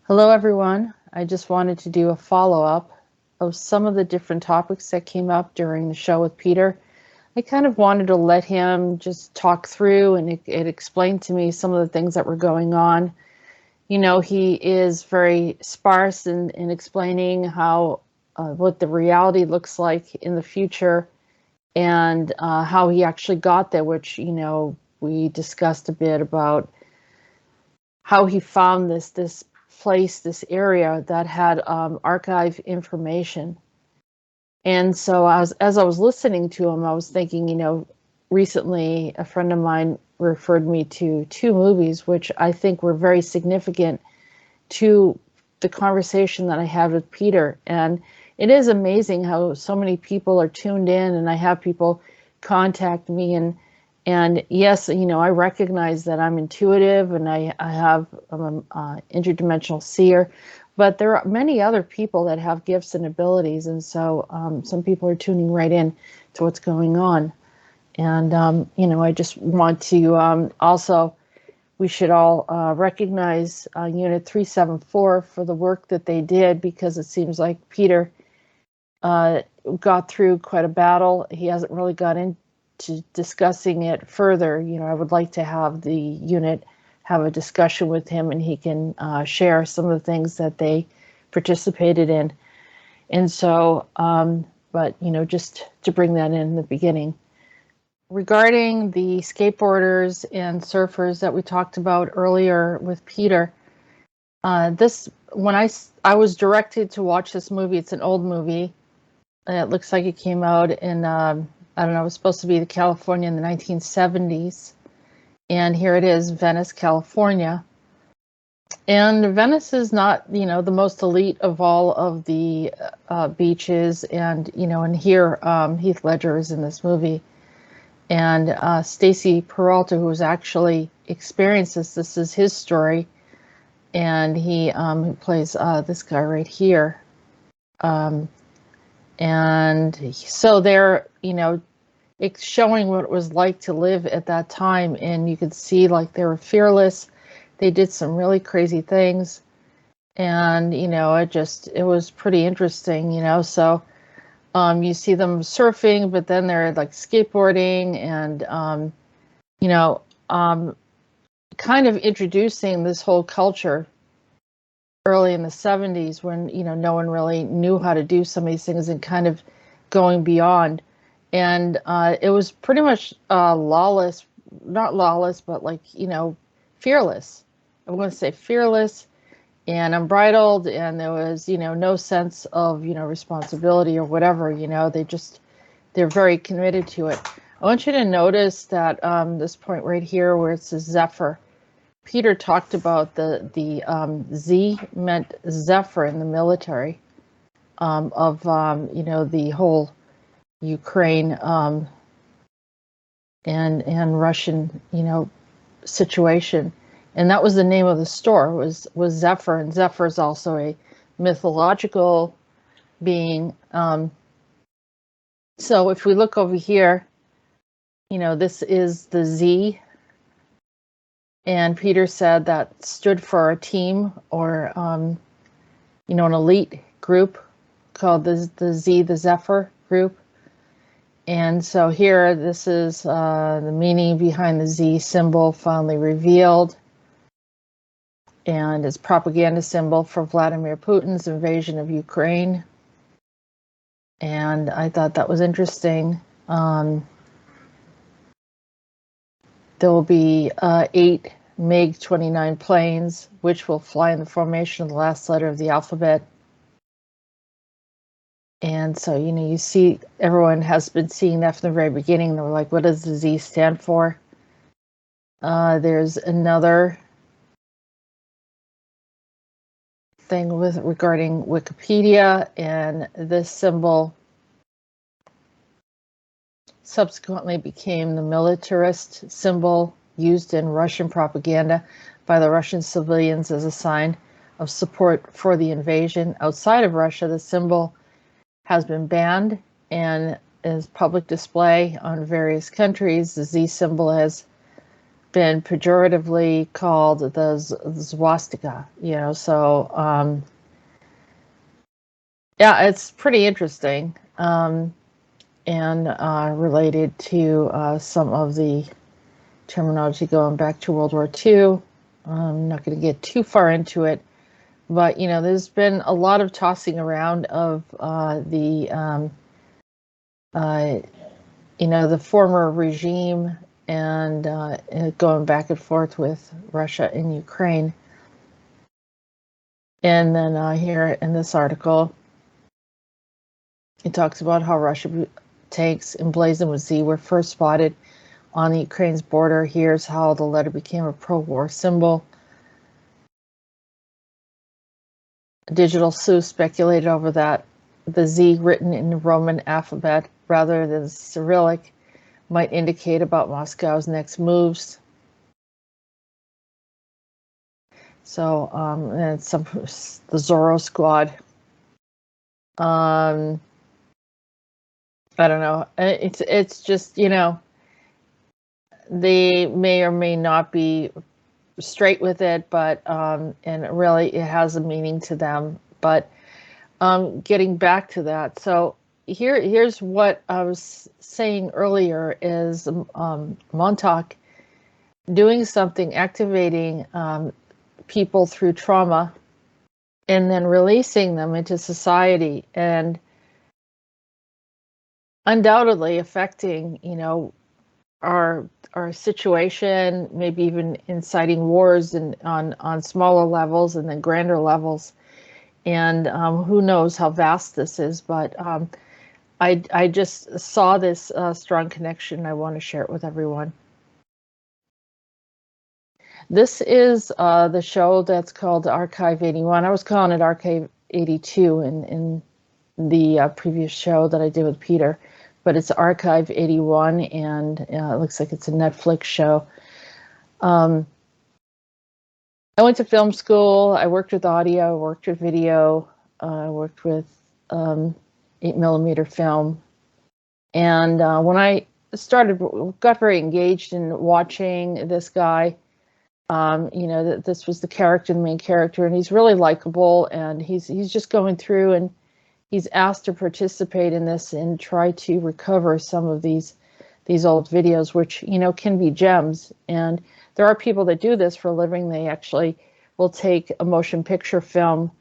Hello, everyone. I just wanted to do a follow-up of some of the different topics that came up during the show with Peter. I kind of wanted to let him just talk through and it explained to me some of the things that were going on. He is very sparse in explaining how what the reality looks like in the future and how he actually got there, which, we discussed a bit about how he found this place, this area that had archive information. And so as I was listening to him, I was thinking, recently a friend of mine referred me to two movies, which I think were very significant to the conversation that I had with Peter. And it is amazing how so many people are tuned in, and I have people contact me and yes, I recognize that I'm intuitive and I'm an interdimensional seer, but there are many other people that have gifts and abilities. And so some people are tuning right in to what's going on. And, I just want to also, we should all recognize Unit 374 for the work that they did, because it seems like Peter got through quite a battle. He hasn't really got into discussing it further. I would like to have the unit have a discussion with him and he can share some of the things that they participated in. And so, but, just to bring that in the beginning. Regarding the skateboarders and surfers that we talked about earlier with Peter, when I was directed to watch this movie, it's an old movie. It looks like it came out in, I don't know, it was supposed to be California in the 1970s. And here it is, Venice, California. And Venice is not, the most elite of all of the beaches. And, and here Heath Ledger is in this movie. And Stacy Peralta, who was actually experienced this is his story. And he plays this guy right here. And so they're, it's showing what it was like to live at that time. And you could see like they were fearless. They did some really crazy things. And, it was pretty interesting, So you see them surfing, but then they're like skateboarding and, kind of introducing this whole culture early in the 70s when, no one really knew how to do some of these things and kind of going beyond. And it was pretty much lawless, not lawless, but like, fearless. I'm going to say fearless and unbridled. And there was, no sense of, responsibility or whatever, they're very committed to it. I want you to notice that this point right here where it says Zephyr, Peter talked about the Z meant Zephyr in the military of, the whole Ukraine and Russian, situation. And that was the name of the store, was Zephyr. And Zephyr is also a mythological being. So if we look over here, this is the Z. And Peter said that stood for a team or, an elite group called the Z, the Zephyr group. And so here, this is the meaning behind the Z symbol finally revealed. And it's propaganda symbol for Vladimir Putin's invasion of Ukraine. And I thought that was interesting. There will be 8 MiG-29 planes, which will fly in the formation of the last letter of the alphabet. And so, you see, everyone has been seeing that from the very beginning. They were like, what does the Z stand for? There's another thing regarding Wikipedia, and this symbol subsequently became the militarist symbol used in Russian propaganda by the Russian civilians as a sign of support for the invasion. Outside of Russia, the symbol has been banned and is public display on various countries. The Z symbol has been pejoratively called the swastika, so yeah, it's pretty interesting, and related to some of the terminology going back to World War II. I'm not going to get too far into it, but there's been a lot of tossing around of the former regime, and going back and forth with Russia and Ukraine. And then here in this article, it talks about how Russian tanks emblazoned with Z were first spotted on the Ukraine's border. Here's how the letter became a pro-war symbol. Digital sleuths speculated over that the Z, written in the Roman alphabet rather than Cyrillic, might indicate about Moscow's next moves. So, and the Zorro Squad. I don't know. It's just, they may or may not be straight with it, but and really it has a meaning to them. But getting back to that, so here's what I was saying earlier is Montauk doing something, activating people through trauma, and then releasing them into society, and undoubtedly affecting, our situation, maybe even inciting wars and on smaller levels and then grander levels. And who knows how vast this is, but I just saw this strong connection. I want to share it with everyone. This is the show that's called Archive 81. I was calling it Archive 82 in the previous show that I did with Peter, but it's Archive 81, and it looks like it's a Netflix show. I went to film school. I worked with audio, I worked with video, I worked with 8mm film. And when I got very engaged in watching this guy, that this was the main character, and he's really likable, and he's just going through, and he's asked to participate in this and try to recover some of these old videos, which, can be gems. And there are people that do this for a living. They actually will take a motion picture film,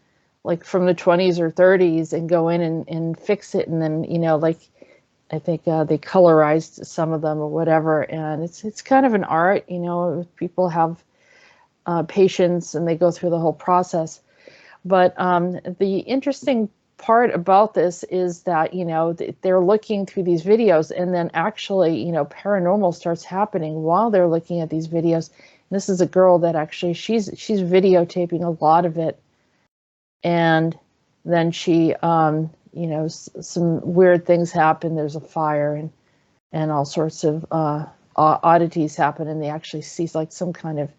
like from the 20s or 30s, and go in and fix it. And then, like, I think they colorized some of them or whatever. And it's kind of an art, people have patience and they go through the whole process. But the interesting part about this is that, they're looking through these videos, and then actually, paranormal starts happening while they're looking at these videos. And this is a girl that actually, she's videotaping a lot of it. And then she, some weird things happen. There's a fire and all sorts of oddities happen. And they actually see like some kind of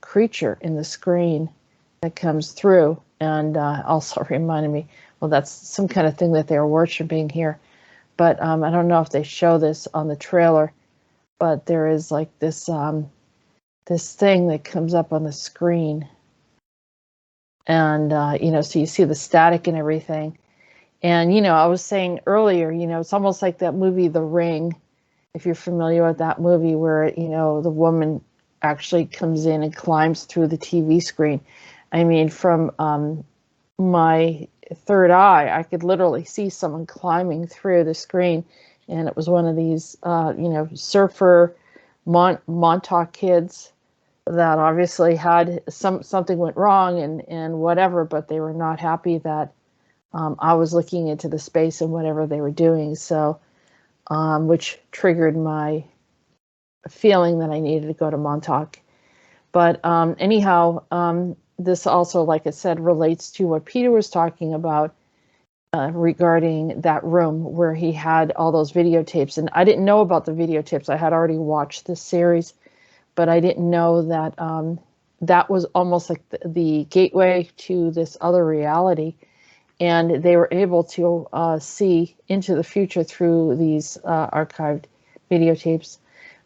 creature in the screen that comes through, and also reminded me, well, that's some kind of thing that they're worshiping here. But I don't know if they show this on the trailer, but there is like this this thing that comes up on the screen, and so you see the static and everything. And I was saying earlier, it's almost like that movie The Ring, if you're familiar with that movie, where the woman actually comes in and climbs through the TV screen. I mean, from my third eye, I could literally see someone climbing through the screen, and it was one of these, surfer Montauk kids that obviously had something went wrong and whatever, but they were not happy that I was looking into the space and whatever they were doing. So, which triggered my feeling that I needed to go to Montauk. But anyhow, this also, like I said, relates to what Peter was talking about regarding that room where he had all those videotapes. And I didn't know about the videotapes. I had already watched this series, but I didn't know that that was almost like the gateway to this other reality. And they were able to see into the future through these archived videotapes.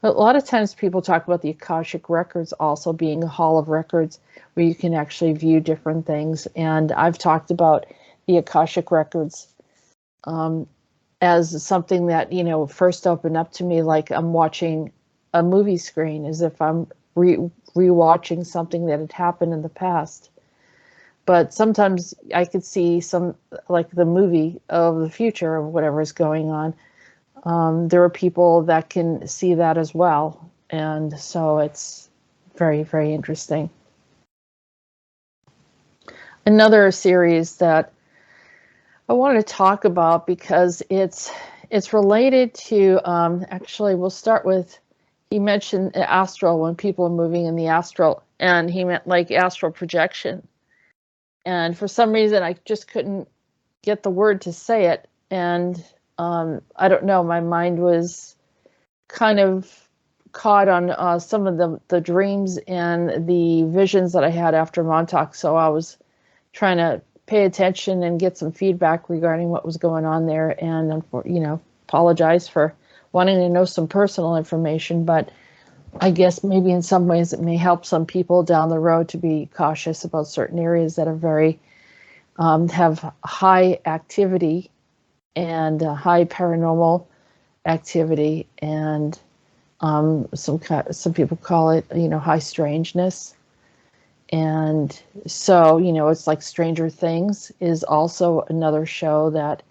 A lot of times people talk about the Akashic records also being a hall of records where you can actually view different things. And I've talked about the Akashic records as something that, first opened up to me like I'm watching a movie screen, as if I'm rewatching something that had happened in the past. But sometimes I could see some, like the movie of the future of whatever is going on. There are people that can see that as well. And so it's very, very interesting. Another series that I want to talk about because it's related to, actually, we'll start with, he mentioned astral, when people are moving in the astral, and he meant like astral projection. And for some reason, I just couldn't get the word to say it. And I don't know, my mind was kind of caught on some of the dreams and the visions that I had after Montauk. So I was trying to pay attention and get some feedback regarding what was going on there. And, apologize for wanting to know some personal information, but I guess maybe in some ways it may help some people down the road to be cautious about certain areas that are very, have high activity and high paranormal activity, and some people call it, high strangeness. And so, it's like Stranger Things is also another show that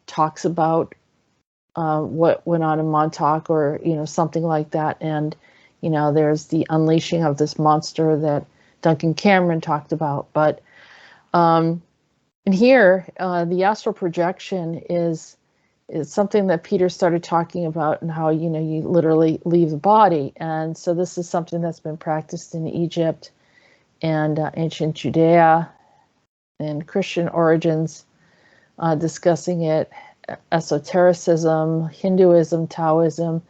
talks about what went on in Montauk, or, something like that. And, there's the unleashing of this monster that Duncan Cameron talked about. But and here, the astral projection is something that Peter started talking about, and how, you literally leave the body. And so this is something that's been practiced in Egypt and ancient Judea and Christian origins, discussing it, esotericism, Hinduism, Taoism,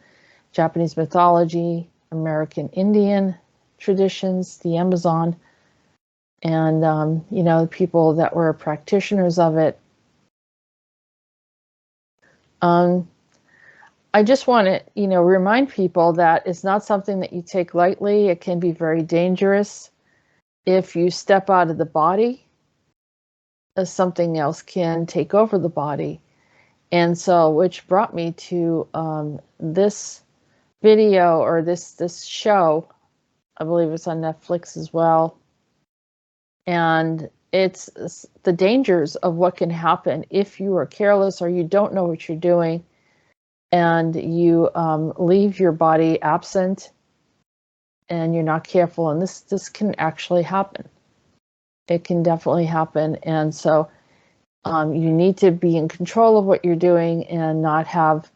Japanese mythology, American Indian traditions, the Amazon, and, people that were practitioners of it. I just want to, remind people that it's not something that you take lightly. It can be very dangerous. If you step out of the body, something else can take over the body. And so, which brought me to this video, or this show. I believe it's on Netflix as well. And it's the dangers of what can happen if you are careless or you don't know what you're doing, and you leave your body absent and you're not careful. And this can actually happen. It can definitely happen. And so you need to be in control of what you're doing and not have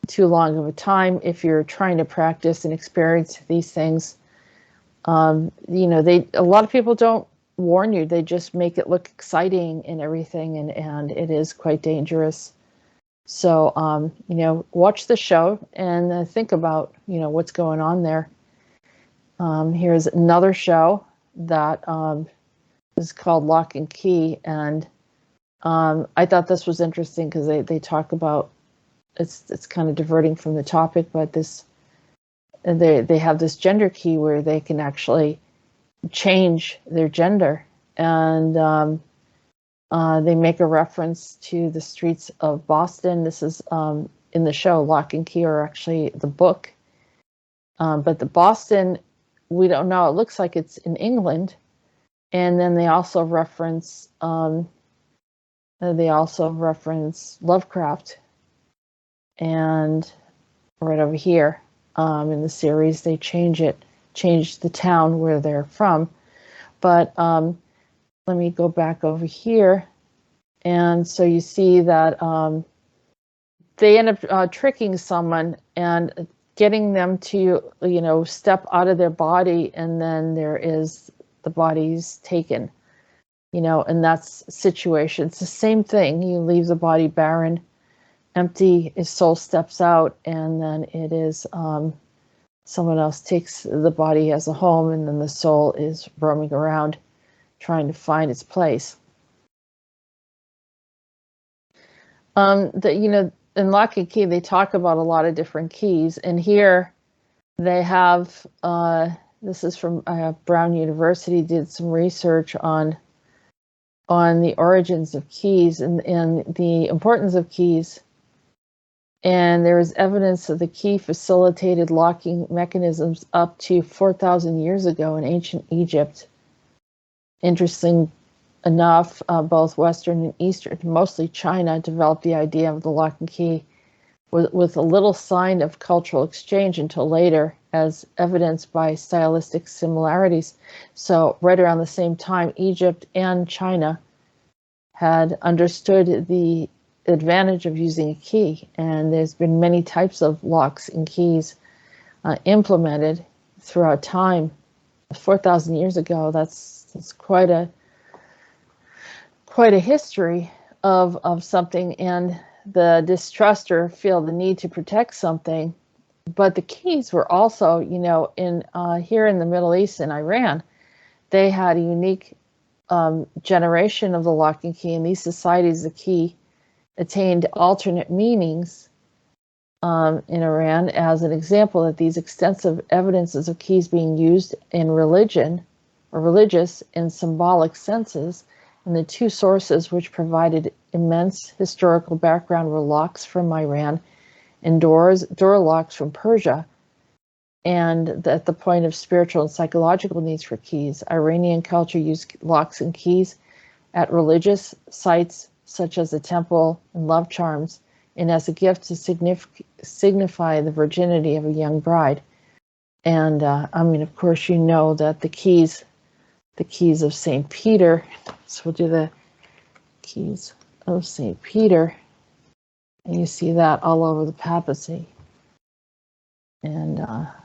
too long of a time if you're trying to practice and experience these things. A lot of people don't warn you. They just make it look exciting and everything, and it is quite dangerous. So, watch the show and think about, what's going on there. Here's another show that is called Locke Key, and I thought this was interesting because they talk about, it's kind of diverting from the topic, but they have this gender key where they can actually change their gender, and they make a reference to the streets of Boston. This is in the show. Locke and Key are actually the book, but the Boston, we don't know. It looks like it's in England, and then they also reference Lovecraft, and right over here in the series they change the town where they're from. But let me go back over here, and so you see that they end up tricking someone and getting them to step out of their body, and then the body's taken, and that's situation. It's the same thing. You leave the body barren, empty, his soul steps out, and then it is someone else takes the body as a home, and then the soul is roaming around trying to find its place. In Locke and Key, they talk about a lot of different keys, and here They have, this is from Brown University, did some research on the origins of keys and the importance of keys. And there is evidence that the key facilitated locking mechanisms up to 4,000 years ago in ancient Egypt. Interesting enough, both Western and Eastern, mostly China, developed the idea of the lock and key with a little sign of cultural exchange until later, as evidenced by stylistic similarities. So right around the same time, Egypt and China had understood the advantage of using a key, and there's been many types of locks and keys implemented throughout time. 4,000 years ago, that's quite a history of something, and the distruster feel the need to protect something. But the keys were also, in here in the Middle East and Iran, they had a unique generation of the lock and key. In these societies, the key attained alternate meanings in Iran, as an example that these extensive evidences of keys being used in religion or religious and symbolic senses. And the two sources which provided immense historical background were locks from Iran and door locks from Persia. And at the point of spiritual and psychological needs for keys, Iranian culture used locks and keys at religious sites such as the temple and love charms, and as a gift to signify the virginity of a young bride. And of course, that the keys of St. Peter, so we'll do the keys of St. Peter, and you see that all over the papacy. And,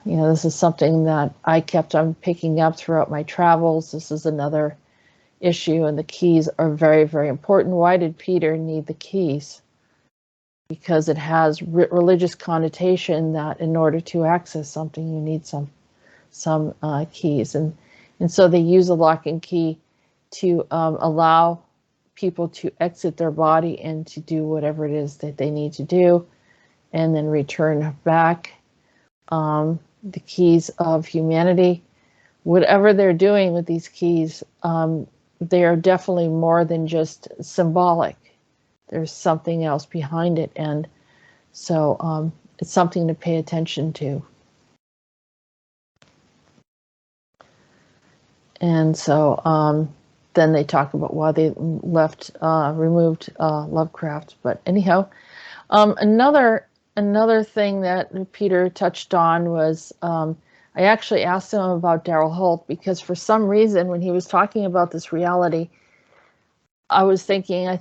this is something that I kept on picking up throughout my travels. This is another issue, and the keys are very, very important. Why did Peter need the keys? Because it has religious connotation that in order to access something, you need some keys. And so they use a lock and key to allow people to exit their body and to do whatever it is that they need to do, and then return back. The keys of humanity, whatever they're doing with these keys, they are definitely more than just symbolic. There's something else behind it, and so it's something to pay attention to. And so then they talk about why they removed Lovecraft. But anyhow, another thing that Peter touched on was I actually asked him about Daryl Holt, because for some reason when he was talking about this reality, I was thinking, I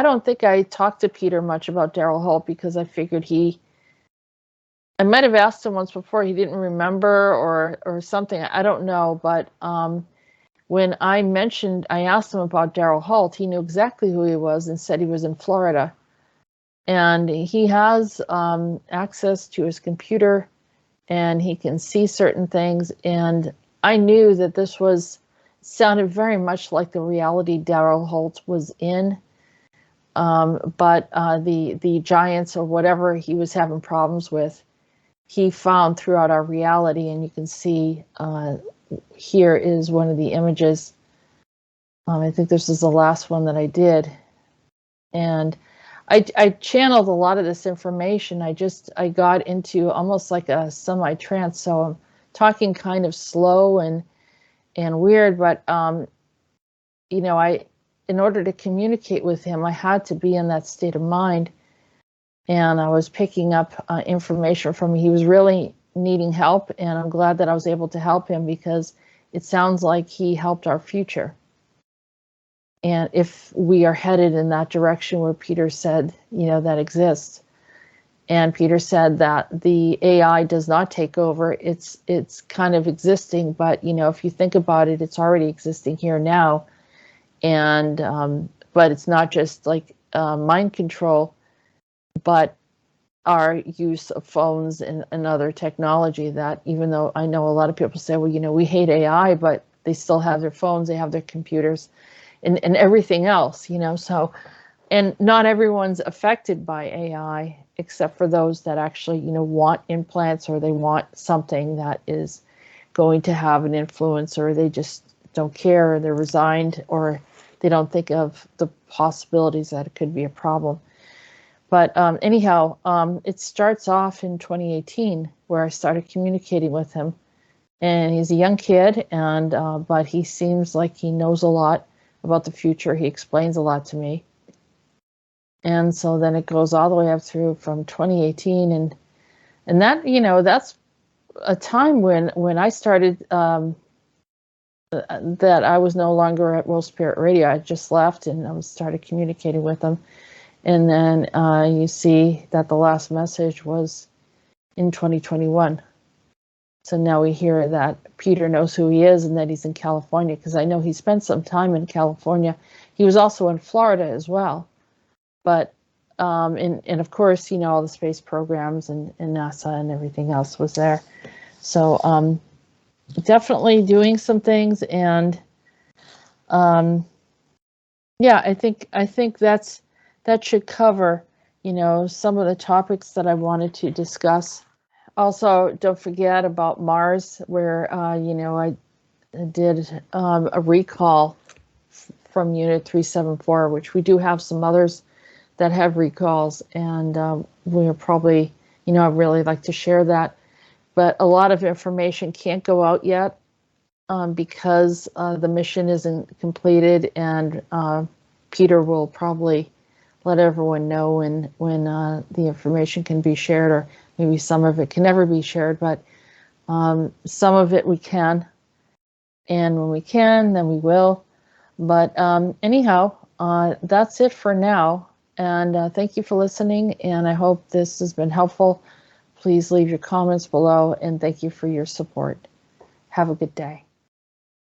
don't think I talked to Peter much about Daryl Holt, because I figured I might have asked him once before, he didn't remember or something, I don't know. But when I asked him about Daryl Holt, he knew exactly who he was and said he was in Florida. And he has access to his computer, and he can see certain things. And I knew that this sounded very much like the reality Daryl Holt was in. But the giants or whatever he was having problems with, he found throughout our reality. And you can see here is one of the images. I think this is the last one that I did. And I channeled a lot of this information. I got into almost like a semi-trance, so I'm talking kind of slow and weird, but in order to communicate with him, I had to be in that state of mind, and I was picking up information from him. He was really needing help, and I'm glad that I was able to help him, because it sounds like he helped our future. And if we are headed in that direction where Peter said, that exists, and Peter said that the AI does not take over, it's kind of existing, but if you think about it, it's already existing here now. And but it's not just like mind control, but our use of phones and other technology, that even though I know a lot of people say, well, we hate AI, but they still have their phones, they have their computers, and everything else, so, and not everyone's affected by AI. except for those that actually, want implants, or they want something that is going to have an influence, or they just don't care, or they're resigned, or they don't think of the possibilities that it could be a problem. But anyhow, it starts off in 2018 where I started communicating with him. And he's a young kid, and but he seems like he knows a lot about the future. He explains a lot to me. And so then it goes all the way up through from 2018. And that, that's a time when I started, that I was no longer at World Spirit Radio. I just left and I started communicating with him. And then you see that the last message was in 2021. So now we hear that Peter knows who he is and that he's in California, because I know he spent some time in California. He was also in Florida as well. But, and of course, all the space programs and NASA and everything else was there. So definitely doing some things. And yeah, I think that should cover, some of the topics that I wanted to discuss. Also, don't forget about Mars, where, I did a recall from Unit 374, which we do have some others that have recalls, and we're probably, I'd really like to share that. But a lot of information can't go out yet because the mission isn't completed, and Peter will probably let everyone know when the information can be shared, or maybe some of it can never be shared, but some of it we can. And when we can, then we will. But anyhow, that's it for now. And thank you for listening. And I hope this has been helpful. Please leave your comments below. And thank you for your support. Have a good day.